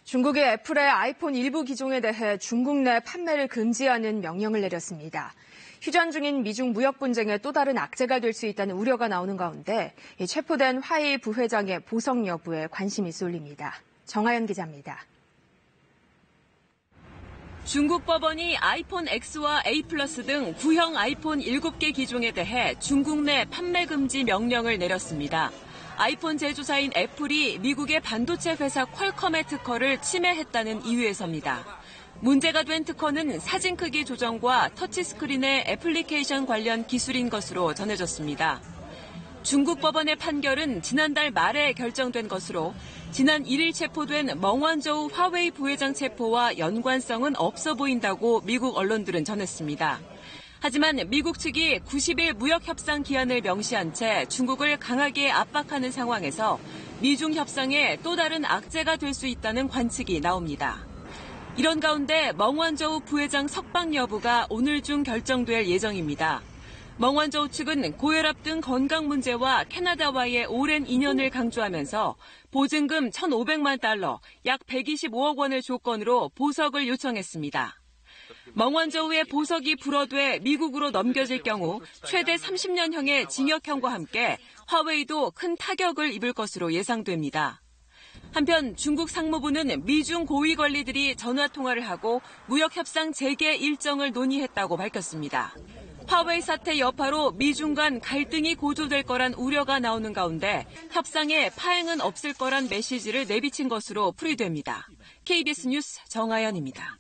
중국이 애플의 아이폰 일부 기종에 대해 중국 내 판매를 금지하는 명령을 내렸습니다. 휴전 중인 미중 무역 분쟁의 또 다른 악재가 될 수 있다는 우려가 나오는 가운데 체포된 화웨이 부회장의 보석 여부에 관심이 쏠립니다. 정하연 기자입니다. 중국 법원이 아이폰 X와 A 플러스 등 구형 아이폰 7개 기종에 대해 중국 내 판매 금지 명령을 내렸습니다. 아이폰 제조사인 애플이 미국의 반도체 회사 퀄컴의 특허를 침해했다는 이유에서입니다. 문제가 된 특허는 사진 크기 조정과 터치스크린의 애플리케이션 관련 기술인 것으로 전해졌습니다. 중국 법원의 판결은 지난달 말에 결정된 것으로 지난 1일 체포된 멍완저우 화웨이 부회장 체포와 연관성은 없어 보인다고 미국 언론들은 전했습니다. 하지만 미국 측이 90일 무역협상 기한을 명시한 채 중국을 강하게 압박하는 상황에서 미중 협상에 또 다른 악재가 될 수 있다는 관측이 나옵니다. 이런 가운데 멍완저우 부회장 석방 여부가 오늘 중 결정될 예정입니다. 멍완저우 측은 고혈압 등 건강 문제와 캐나다와의 오랜 인연을 강조하면서 보증금 1,500만 달러, 약 125억 원을 조건으로 보석을 요청했습니다. 멍완저우의 보석이 불어돼 미국으로 넘겨질 경우 최대 30년형의 징역형과 함께 화웨이도 큰 타격을 입을 것으로 예상됩니다. 한편 중국 상무부는 미중 고위 관리들이 전화통화를 하고 무역협상 재개 일정을 논의했다고 밝혔습니다. 화웨이 사태 여파로 미중 간 갈등이 고조될 거란 우려가 나오는 가운데 협상에 파행은 없을 거란 메시지를 내비친 것으로 풀이됩니다. KBS 뉴스 정하연입니다.